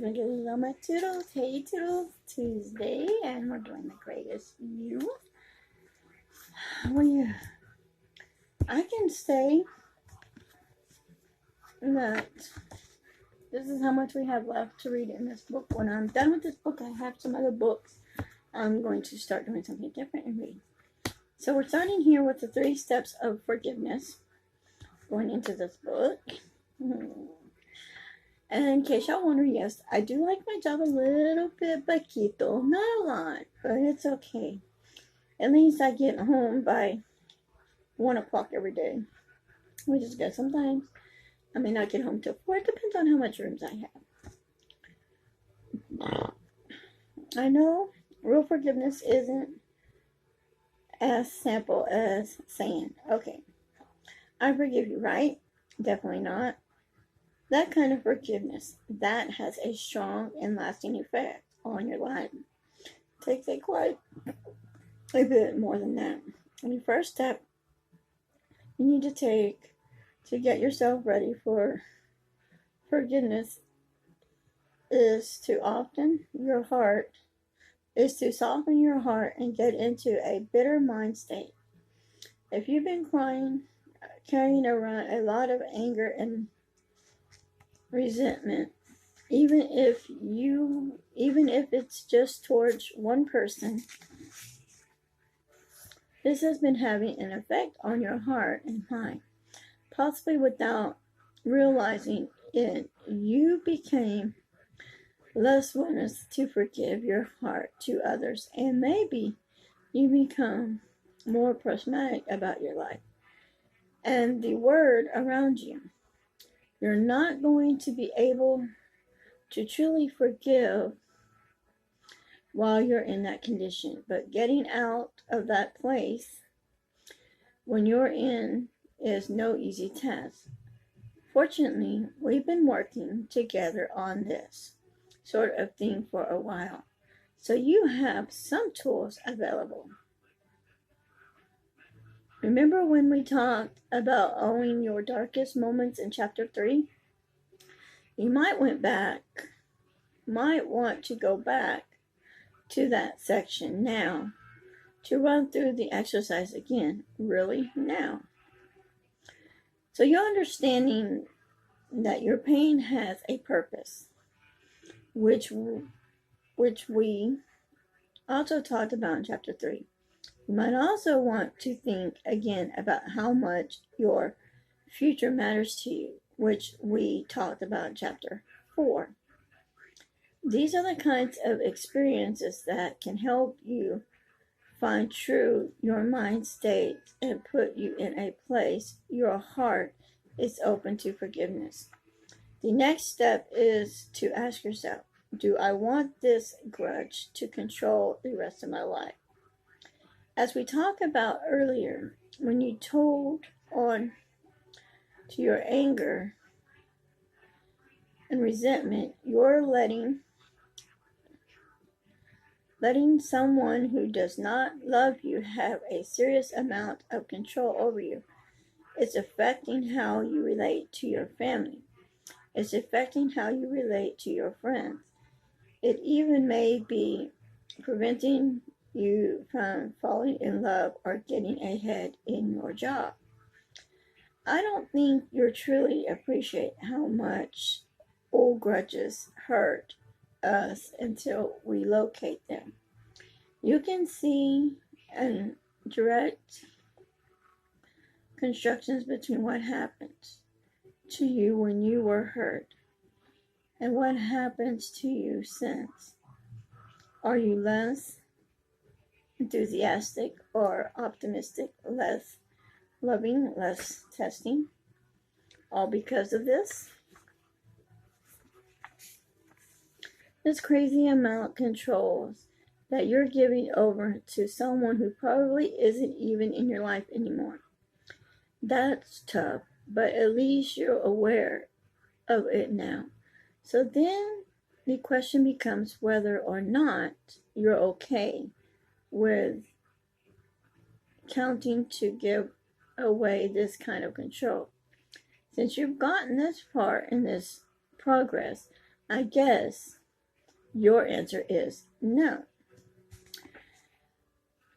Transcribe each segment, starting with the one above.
Hi, Mama Toodles. Hey, Toodles. Tuesday, and we're doing the greatest you. Well, I can say that this is how much we have left to read in this book. When I'm done with this book, I have some other books. I'm going to start doing something different and read. So we're starting here with the 3 steps of forgiveness going into this book. And in case y'all wonder, yes, I do like my job a little bit, poquito, not a lot, but it's okay. At least I get home by 1 o'clock every day, which is good. Sometimes I may not get home till 4. It depends on how much rooms I have. I know real forgiveness isn't as simple as saying, okay, I forgive you, right? Definitely not. That kind of forgiveness, that has a strong and lasting effect on your life. It takes a quite a bit more than that. And the first step you need to take to get yourself ready for forgiveness is to soften your heart and get into a bitter mind state. If you've been carrying around a lot of anger and resentment, even if it's just towards one person, this has been having an effect on your heart and mind. Possibly without realizing it, you became less willingness to forgive your heart to others, and maybe you become more pragmatic about your life and the world around you. You're not going to be able to truly forgive while you're in that condition, but getting out of that place when you're in is no easy task. Fortunately, we've been working together on this sort of thing for a while, so you have some tools available. Remember when we talked about owning your darkest moments in chapter 3? You might want to go back to that section now to run through the exercise again, really now. So you're understanding that your pain has a purpose, which we also talked about in chapter 3. You might also want to think again about how much your future matters to you, which we talked about in chapter 4. These are the kinds of experiences that can help you find your mind state and put you in a place your heart is open to forgiveness. The next step is to ask yourself, do I want this grudge to control the rest of my life? As we talked about earlier, when you hold on to your anger and resentment, you're letting someone who does not love you have a serious amount of control over you. It's affecting how you relate to your family. It's affecting how you relate to your friends. It even may be preventing you from falling in love or getting ahead in your job. I don't think you truly appreciate how much old grudges hurt us until we locate them. You can see and direct constructions between what happened to you when you were hurt and what happens to you since. Are you less enthusiastic or optimistic, less loving, less testing? All because of this? This crazy amount of controls that you're giving over to someone who probably isn't even in your life anymore. That's tough, but at least you're aware of it now. So then the question becomes whether or not you're okay with counting to give away this kind of control. Since you've gotten this far in this progress, I guess your answer is no.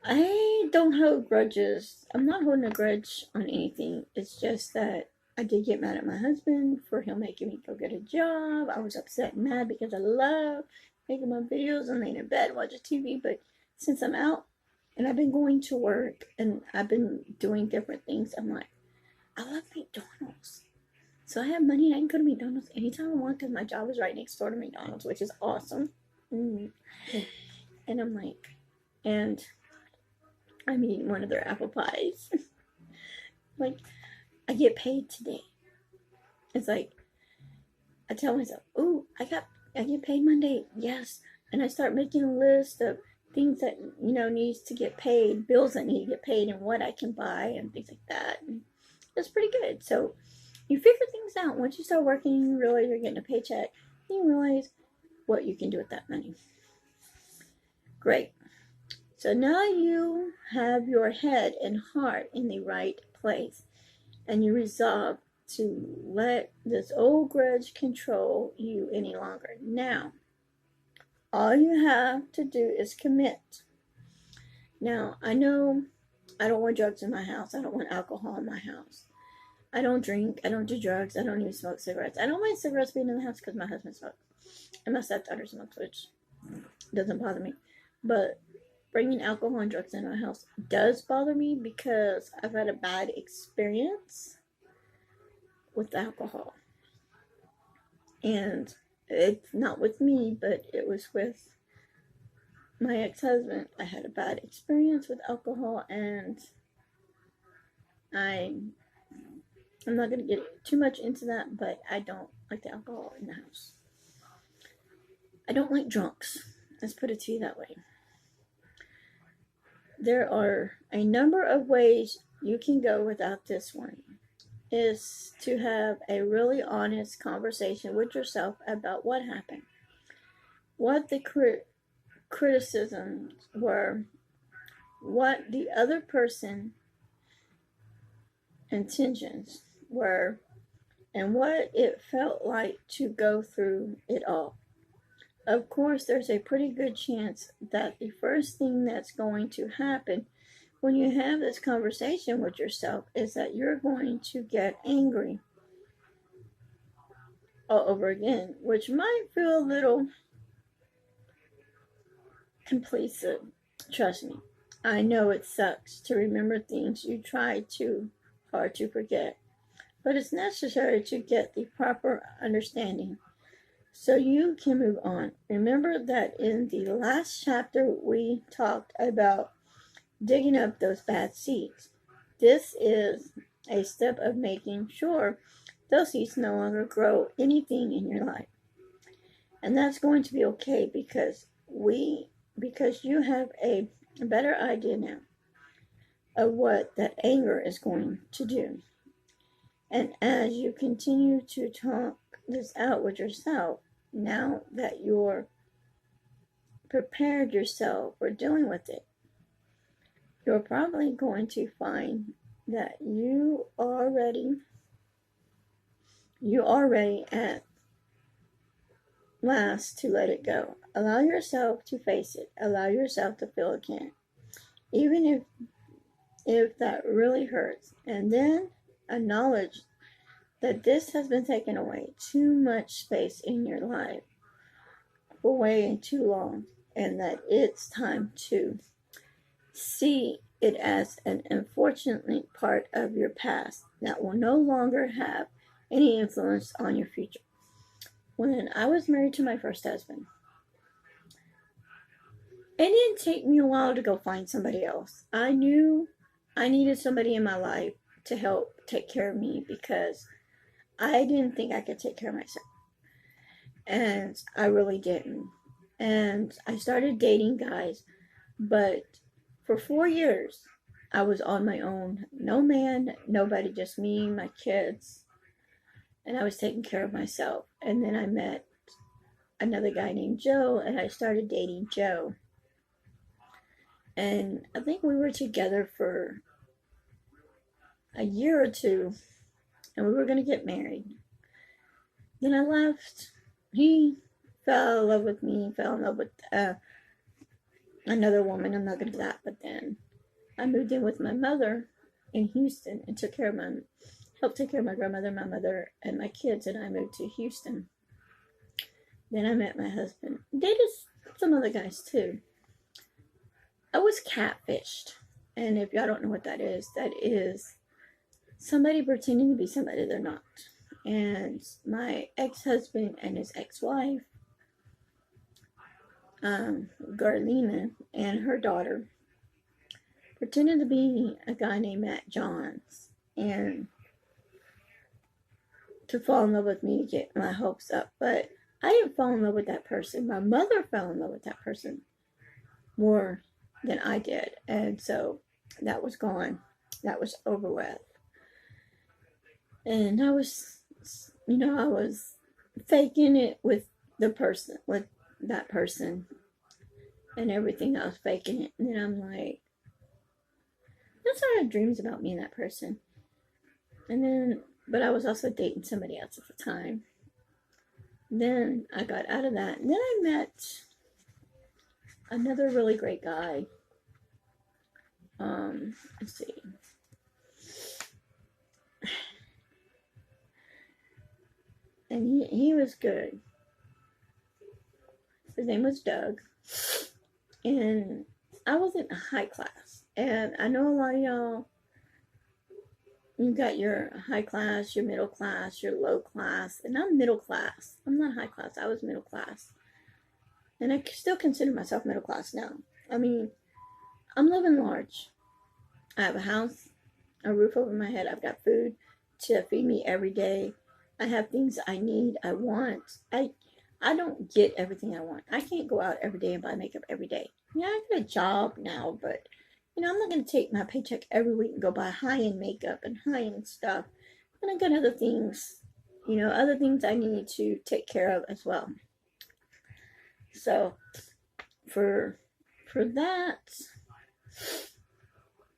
I don't hold grudges. I'm not holding a grudge on anything. It's just that I did get mad at my husband for him making me go get a job. I was upset and mad because I love making my videos and laying in bed watching TV. But since I'm out and I've been going to work and I've been doing different things, I'm like, I love McDonald's. So I have money and I can go to McDonald's anytime I want because my job is right next door to McDonald's, which is awesome. And I'm like, and I'm eating one of their apple pies. Like, I get paid today. It's like, I tell myself, "Ooh, I get paid Monday." Yes. And I start making a list of things that, needs to get paid, bills that need to get paid, and what I can buy, and things like that. And it's pretty good. So, you figure things out. Once you start working, you realize you're getting a paycheck. You realize what you can do with that money. Great. So now you have your head and heart in the right place, and you resolve to let this old grudge control you any longer. Now, all you have to do is commit. Now, I know I don't want drugs in my house. I don't want alcohol in my house. I don't drink. I don't do drugs. I don't even smoke cigarettes. I don't mind cigarettes being in the house because my husband smokes. And my stepdaughter smokes, which doesn't bother me. But bringing alcohol and drugs in my house does bother me because I've had a bad experience with alcohol. And it's not with me, but it was with my ex-husband. I had a bad experience with alcohol, and I'm not going to get too much into that, but I don't like the alcohol in the house. I don't like drunks. Let's put it to you that way. There are a number of ways you can go without this one. Is to have a really honest conversation with yourself about what happened, what the criticisms were, what the other person's intentions were, and what it felt like to go through it all. Of course, there's a pretty good chance that the first thing that's going to happen when you have this conversation with yourself is that you're going to get angry all over again, which might feel a little complacent. Trust me, I know it sucks to remember things you try too hard to forget, but it's necessary to get the proper understanding so you can move on. Remember that in the last chapter we talked about digging up those bad seeds. This is a step of making sure those seeds no longer grow anything in your life. And that's going to be okay because you have a better idea now of what that anger is going to do. And as you continue to talk this out with yourself, now that you're prepared yourself for dealing with it, you're probably going to find that you are ready at last to let it go. Allow yourself to face it. Allow yourself to feel again, even if that really hurts. And then acknowledge that this has been taking away too much space in your life for way too long, and that it's time to see it as an unfortunate part of your past that will no longer have any influence on your future. When I was married to my first husband, it didn't take me a while to go find somebody else. I knew I needed somebody in my life to help take care of me because I didn't think I could take care of myself. And I really didn't. And I started dating guys, but for 4 years, I was on my own. No man, nobody, just me, my kids. And I was taking care of myself. And then I met another guy named Joe, and I started dating Joe. And I think we were together for a year or two, and we were going to get married. Then I left, he fell in love with me, fell in love with another woman. I'm not going to do that. But then I moved in with my mother in Houston and helped take care of my grandmother, my mother, and my kids. And I moved to Houston. Then I met my husband. Dated some other guys too. I was catfished. And if y'all don't know what that is somebody pretending to be somebody they're not. And my ex-husband and his ex-wife, Garlina, and her daughter pretended to be a guy named Matt Johns and to fall in love with me to get my hopes up. But I didn't fall in love with that person. My mother fell in love with that person more than I did. And so that was gone. That was over with. And I was faking it with that person and everything. I was faking it. And then I'm like, that's I had dreams about me and that person. And then, but I was also dating somebody else at the time. Then I got out of that. And then I met another really great guy. Let's see. And he was good. His name was Doug. And I wasn't high class. And I know a lot of y'all, you got your high class, your middle class, your low class. And I'm middle class. I'm not high class. I was middle class. And I still consider myself middle class now. I mean, I'm living large. I have a house, a roof over my head. I've got food to feed me every day. I have things I need, I want. I don't get everything I want. I can't go out every day and buy makeup every day. Yeah, I got a job now, but I'm not going to take my paycheck every week and go buy high-end makeup and high-end stuff. And I got other things, other things I need to take care of as well. So for that,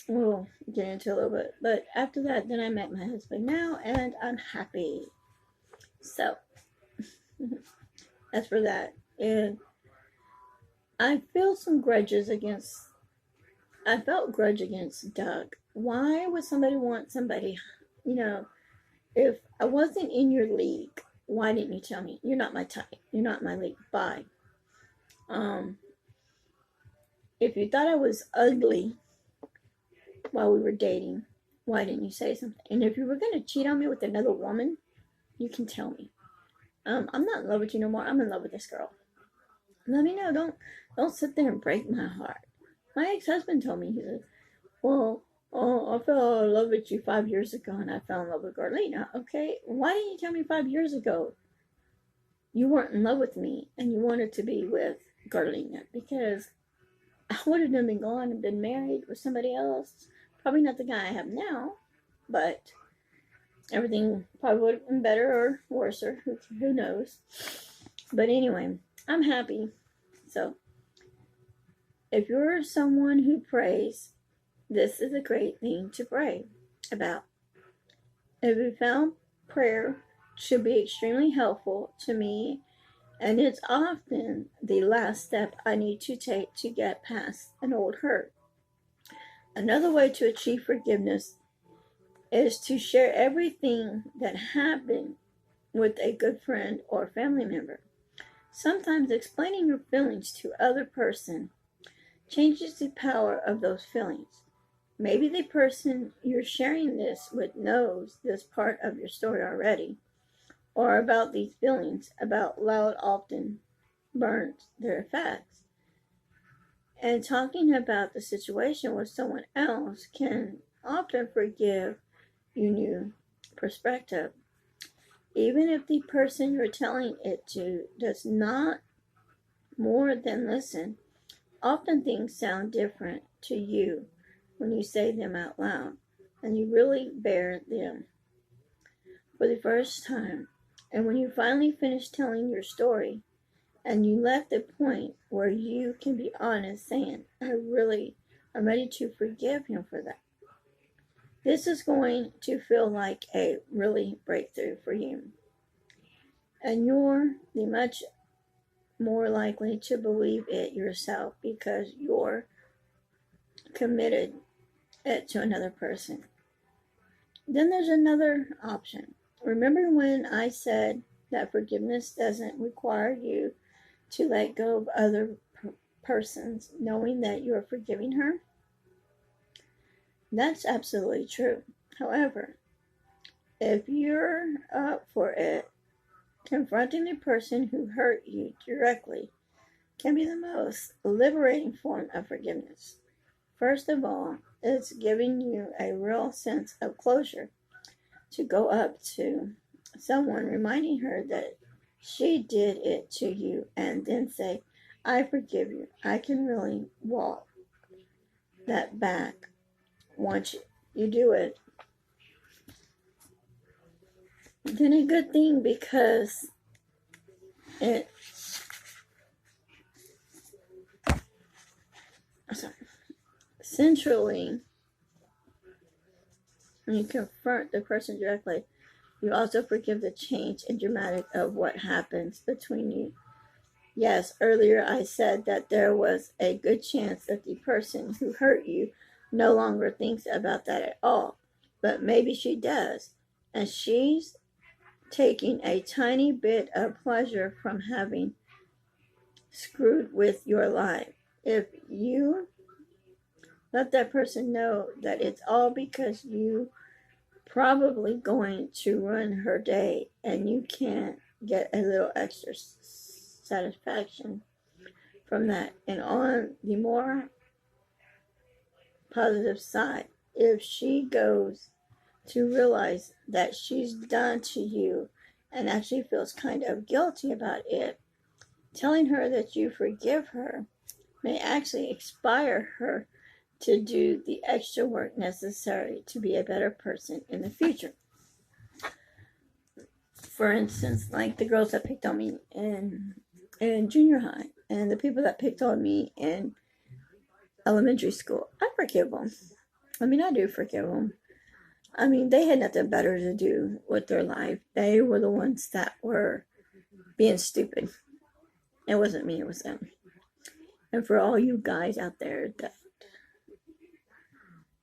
we'll get into a little bit. But after that, then I met my husband now, and I'm happy. So that's for that. And I feel some grudges against Doug. Why would somebody want somebody, if I wasn't in your league, why didn't you tell me? You're not my type. You're not my league. Bye. If you thought I was ugly while we were dating, why didn't you say something? And if you were going to cheat on me with another woman, you can tell me. I'm not in love with you no more. I'm in love with this girl. Let me know. Don't sit there and break my heart. My ex-husband told me, he said, well, I fell in love with you 5 years ago and I fell in love with Garlina. Okay, why didn't you tell me 5 years ago you weren't in love with me and you wanted to be with Garlina? Because I would have been gone and been married with somebody else. Probably not the guy I have now, but everything probably would have been better or worse, or who knows. But anyway, I'm happy. So if you're someone who prays, this is a great thing to pray about. If you found prayer should be extremely helpful to me, and it's often the last step I need to take to get past an old hurt. Another way to achieve forgiveness is to share everything that happened with a good friend or family member. Sometimes explaining your feelings to other person changes the power of those feelings. Maybe the person you're sharing this with knows this part of your story already, or about these feelings about loud often burns their effects. And talking about the situation with someone else can often give you new perspective. Even if the person you're telling it to does not more than listen, often things sound different to you when you say them out loud, and you really bear them for the first time. And when you finally finish telling your story, and you left the point where you can be honest, saying, I'm ready to forgive him for that. This is going to feel like a really breakthrough for you. And you're the much more likely to believe it yourself because you're committed it to another person. Then there's another option. Remember when I said that forgiveness doesn't require you to let go of other persons knowing that you're forgiving her? That's absolutely true. However, if you're up for it, confronting the person who hurt you directly can be the most liberating form of forgiveness. First of all, it's giving you a real sense of closure to go up to someone, reminding her that she did it to you, and then say, I forgive you. I can really walk that back once you do it. Then a good thing because it centrally, when you confront the person directly, you also forgive the change and dramatic of what happens between you. Yes, earlier I said that there was a good chance that the person who hurt you no longer thinks about that at all. But maybe she does. And she's taking a tiny bit of pleasure from having screwed with your life. If you let that person know that it's all because you probably going to ruin her day and you can't get a little extra satisfaction from that. And on the more positive side, if she goes to realize that she's done to you and actually feels kind of guilty about it, telling her that you forgive her may actually inspire her to do the extra work necessary to be a better person in the future. For instance, like the girls that picked on me in junior high and the people that picked on me in elementary school, I forgive them. I mean, I do forgive them. I mean, they had nothing better to do with their life. They were the ones that were being stupid. It wasn't me, it was them. And for all you guys out there that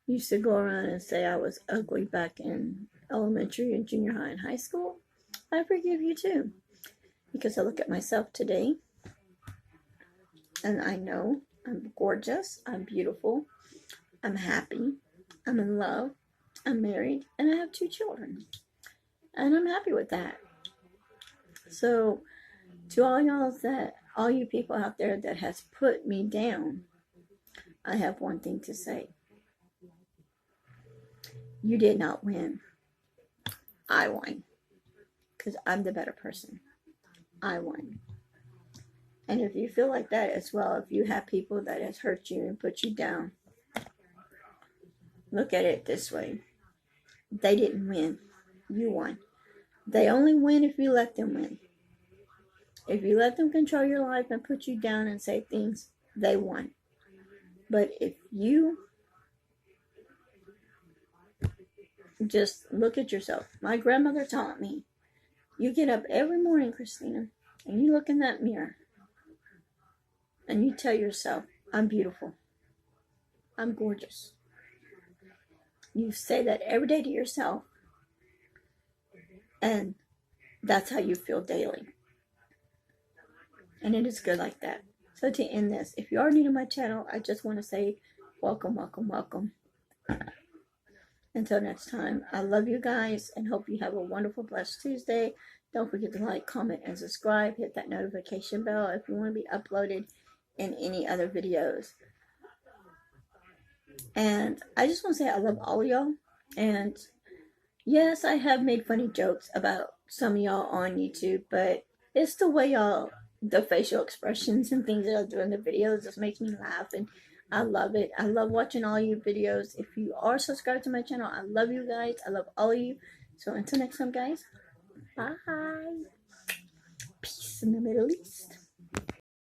used to go around and say I was ugly back in elementary and junior high and high school, I forgive you too. Because I look at myself today and I know I'm gorgeous, I'm beautiful, I'm happy, I'm in love, I'm married, and I have 2 children. And I'm happy with that. So to all you people out there that has put me down, I have one thing to say. You did not win. I won. Because I'm the better person. I won. And if you feel like that as well, if you have people that has hurt you and put you down, look at it this way. They didn't win. You won. They only win if you let them win. If you let them control your life and put you down and say things, they won. But if you just look at yourself. My grandmother taught me, you get up every morning, Christina, and you look in that mirror and you tell yourself, I'm beautiful. I'm gorgeous. You say that every day to yourself, and that's how you feel daily. And it is good like that. So to end this, if you are new to my channel, I just want to say welcome, welcome, welcome. Until next time, I love you guys and hope you have a wonderful, blessed Tuesday. Don't forget to like, comment, and subscribe. Hit that notification bell if you want to be uploaded in any other videos. And I just want to say I love all of y'all. And yes, I have made funny jokes about some of y'all on YouTube, but it's the way y'all, the facial expressions and things that I do in the videos just makes me laugh, and I love it. I love watching all you videos. If you are subscribed to my channel, I love you guys. I love all of you. So until next time, guys, bye. Peace in the Middle East.